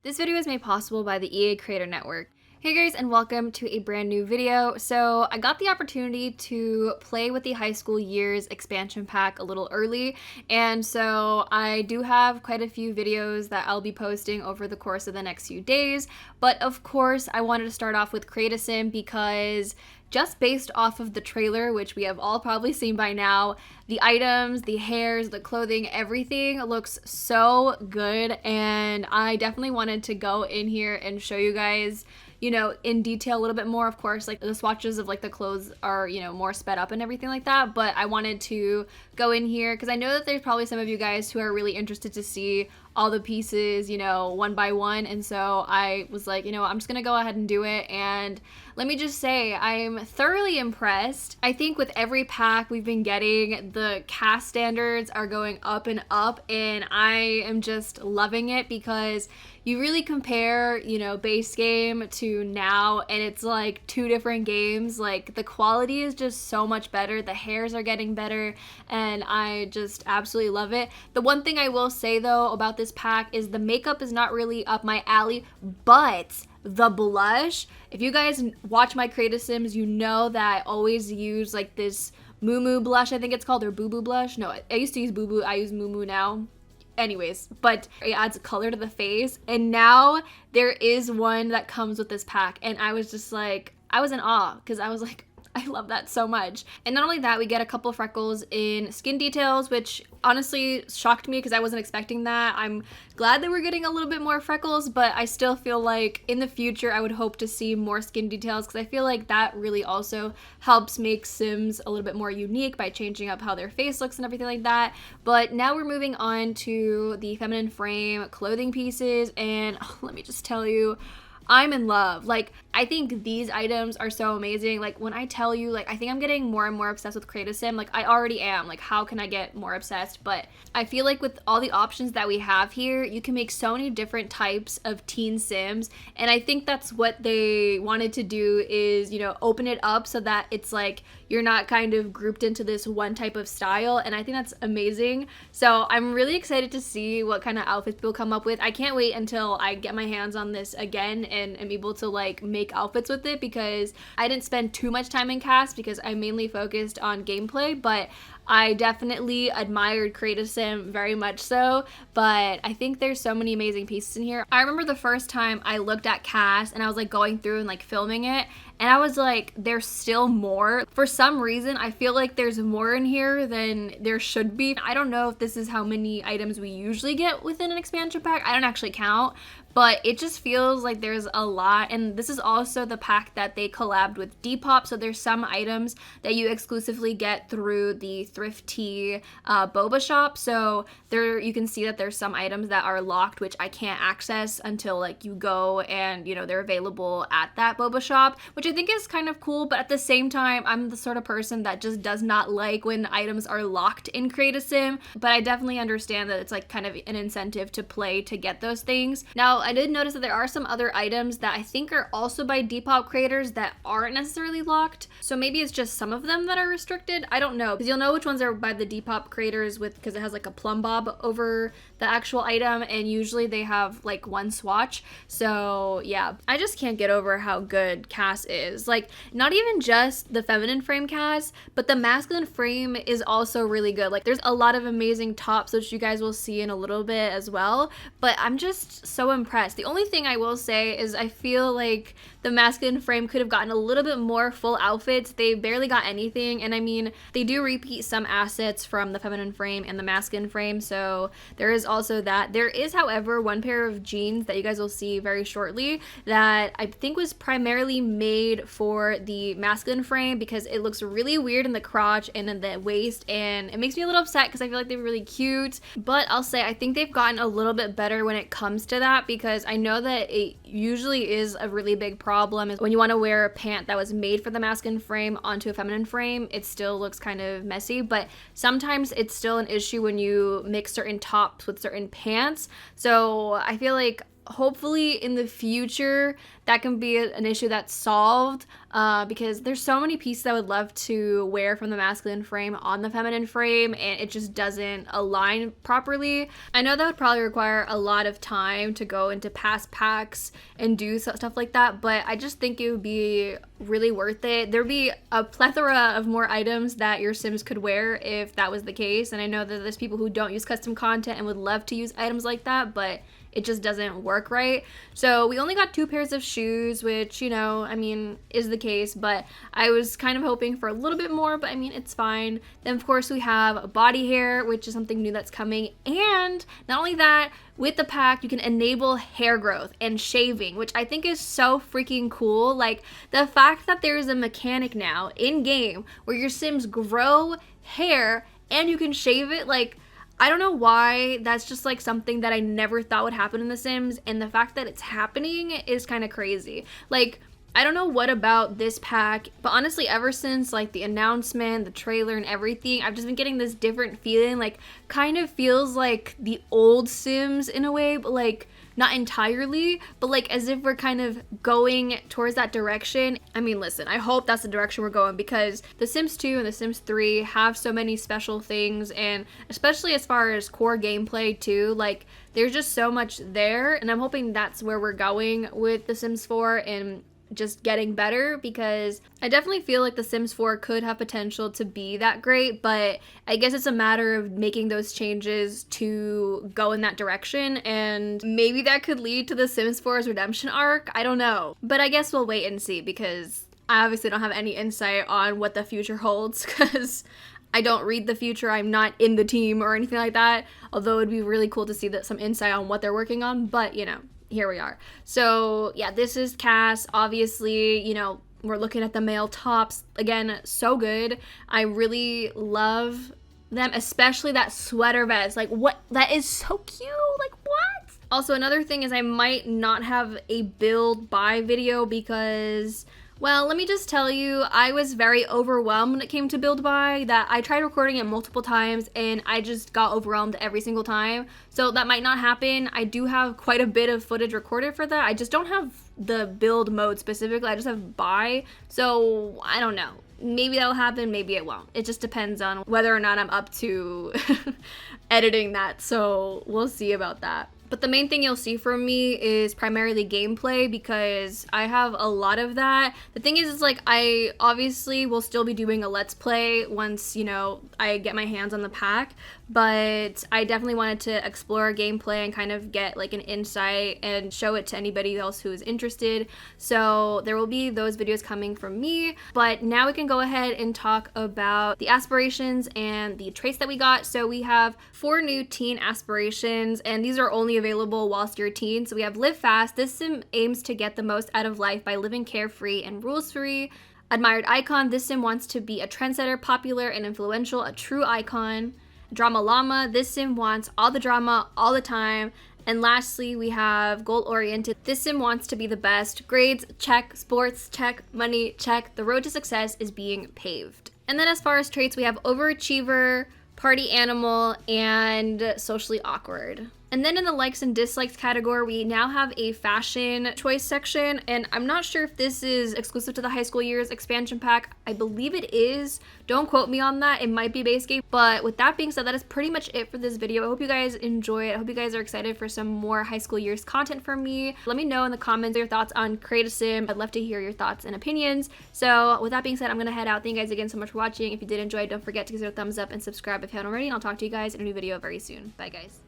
This video is made possible by the EA Creator Network. Hey guys, and welcome to a brand new video. So I got the opportunity to play with the high school years expansion pack a little early, and so I do have quite a few videos that I'll be posting over the course of the next few days. But of course, I wanted to start off with Create a Sim because just based off of the trailer, which we have all probably seen by now, the items, the hairs, the clothing, everything looks so good, and I definitely wanted to go in here and show you guys, you know, in detail a little bit more. Of course, like the swatches of like the clothes are, you know, more sped up and everything like that, but I wanted to go in here because I know that there's probably some of you guys who are really interested to see all the pieces, you know, one by one, and so I was like, you know, I'm just gonna go ahead and do it. And let me just say, I'm thoroughly impressed. I think with every pack we've been getting, the CAS standards are going up and up, and I am just loving it because you really compare, you know, base game to now, and it's like two different games. Like the quality is just so much better, the hairs are getting better, and I just absolutely love it. The one thing I will say though about this pack is the makeup is not really up my alley, but the blush, if you guys watch my Create a Sims, you know that I always use like this Moo Moo blush, I think it's called, or Boo Boo blush. No, I used to use Boo Boo, I use Moo Moo now. Anyways, but it adds color to the face, and now there is one that comes with this pack, and I was just like, I was in awe because I was like, I love that so much. And not only that, we get a couple freckles in skin details, which honestly shocked me because I wasn't expecting that. I'm glad that we're getting a little bit more freckles, but I still feel like in the future I would hope to see more skin details because I feel like that really also helps make Sims a little bit more unique by changing up how their face looks and everything like that. But now we're moving on to the feminine frame clothing pieces, and let me just tell you, I'm in love. Like, I think these items are so amazing. Like, when I tell you, like, I think I'm getting more and more obsessed with Create a Sim. Like, I already am. Like, how can I get more obsessed? But I feel like with all the options that we have here, you can make so many different types of teen Sims. And I think that's what they wanted to do is, you know, open it up so that it's like you're not kind of grouped into this one type of style. And I think that's amazing. So I'm really excited to see what kind of outfits people come up with. I can't wait until I get my hands on this again and am able to like make outfits with it, because I didn't spend too much time in CAS because I mainly focused on gameplay, but I definitely admired Create a Sim very much so. But I think there's so many amazing pieces in here. I remember the first time I looked at CAS and I was like going through and like filming it, and I was like, there's still more. For some reason, I feel like there's more in here than there should be. I don't know if this is how many items we usually get within an expansion pack. I don't actually count, but it just feels like there's a lot. And this is also the pack that they collabed with Depop, so there's some items that you exclusively get through the Thrifty boba shop. So there you can see that there's some items that are locked, which I can't access until like you go and, you know, they're available at that boba shop, which I think is kind of cool. But at the same time, I'm the sort of person that just does not like when items are locked in Create a Sim, but I definitely understand that it's like kind of an incentive to play to get those things. Now, I did notice that there are some other items that I think are also by Depop creators that aren't necessarily locked. So maybe it's just some of them that are restricted. I don't know, because you'll know which ones are by the Depop creators with, because it has like a plumb bob over the actual item, and usually they have like one swatch. So yeah, I just can't get over how good CAS is. Like, not even just the feminine frame CAS, but the masculine frame is also really good. Like, there's a lot of amazing tops, which you guys will see in a little bit as well, but I'm just so impressed. The only thing I will say is I feel like the masculine frame could have gotten a little bit more full outfits. They barely got anything, and I mean, they do repeat some assets from the feminine frame and the masculine frame, so there is also that. There is, however, one pair of jeans that you guys will see very shortly that I think was primarily made for the masculine frame because it looks really weird in the crotch and in the waist, and it makes me a little upset because I feel like they're really cute. But I'll say I think they've gotten a little bit better when it comes to that, because I know that it usually is a really big problem is when you want to wear a pant that was made for the masculine frame onto a feminine frame, it still looks kind of messy. But sometimes it's still an issue when you mix certain tops with certain pants. So I feel like hopefully in the future that can be an issue that's solved, because there's so many pieces I would love to wear from the masculine frame on the feminine frame, and it just doesn't align properly. I know that would probably require a lot of time to go into past packs and do stuff like that, but I just think it would be really worth it. There'd be a plethora of more items that your Sims could wear if that was the case, and I know that there's people who don't use custom content and would love to use items like that, but it just doesn't work right. So we only got 2 pairs of shoes, which, you know, I mean, is the case, but I was kind of hoping for a little bit more, but I mean, it's fine. Then of course we have body hair, which is something new that's coming. And not only that, with the pack, you can enable hair growth and shaving, which I think is so freaking cool. Like, the fact that there's a mechanic now in game where your Sims grow hair and you can shave it, like, I don't know why, that's just like something that I never thought would happen in The Sims, and the fact that it's happening is kind of crazy. Like, I don't know what about this pack, but honestly, ever since like the announcement, the trailer and everything, I've just been getting this different feeling, like kind of feels like the old Sims in a way, but like not entirely, but like as if we're kind of going towards that direction. I mean, listen, I hope that's the direction we're going, because The Sims 2 and The Sims 3 have so many special things, and especially as far as core gameplay too, like there's just so much there, and I'm hoping that's where we're going with The Sims 4 and just getting better, because I definitely feel like The Sims 4 could have potential to be that great, but I guess it's a matter of making those changes to go in that direction, and maybe that could lead to The Sims 4's redemption arc. I don't know, but I guess we'll wait and see, because I obviously don't have any insight on what the future holds, because I don't read the future. I'm not in the team or anything like that, although it'd be really cool to see some insight on what they're working on, but you know, here we are. So yeah, this is CAS. Obviously, you know, we're looking at the male tops. Again, so good. I really love them, especially that sweater vest. Like, what? That is so cute. Like, what? Also, another thing is I might not have a build buy video because, well, let me just tell you, I was very overwhelmed when it came to build buy, that I tried recording it multiple times and I just got overwhelmed every single time. So that might not happen. I do have quite a bit of footage recorded for that. I just don't have the build mode specifically. I just have buy. So I don't know. Maybe that'll happen, maybe it won't. It just depends on whether or not I'm up to editing that. So we'll see about that. But the main thing you'll see from me is primarily gameplay, because I have a lot of that. The thing is, like, I obviously will still be doing a let's play once, you know, I get my hands on the pack, but I definitely wanted to explore gameplay and kind of get like an insight and show it to anybody else who is interested. So there will be those videos coming from me, but now we can go ahead and talk about the aspirations and the traits that we got. So we have 4 new teen aspirations, and these are only available whilst you're a teen. So we have live fast. This sim aims to get the most out of life by living carefree and rules free. Admired icon. This sim wants to be a trendsetter, popular and influential, a true icon. Drama llama. This sim wants all the drama all the time. And lastly, we have goal oriented. This sim wants to be the best. Grades, check. Sports, check. Money, check. The road to success is being paved. And then as far as traits, we have overachiever, party animal, and socially awkward. And then in the likes and dislikes category, we now have a fashion choice section, and I'm not sure if this is exclusive to the high school years expansion pack. I believe it is. Don't quote me on that. It might be base game. But with that being said, that is pretty much it for this video. I hope you guys enjoy it. I hope you guys are excited for some more high school years content from me. Let me know in the comments your thoughts on Create a Sim. I'd love to hear your thoughts and opinions. So with that being said, I'm gonna head out. Thank you guys again so much for watching. If you did enjoy, don't forget to give it a thumbs up and subscribe if you haven't already, and I'll talk to you guys in a new video very soon. Bye guys.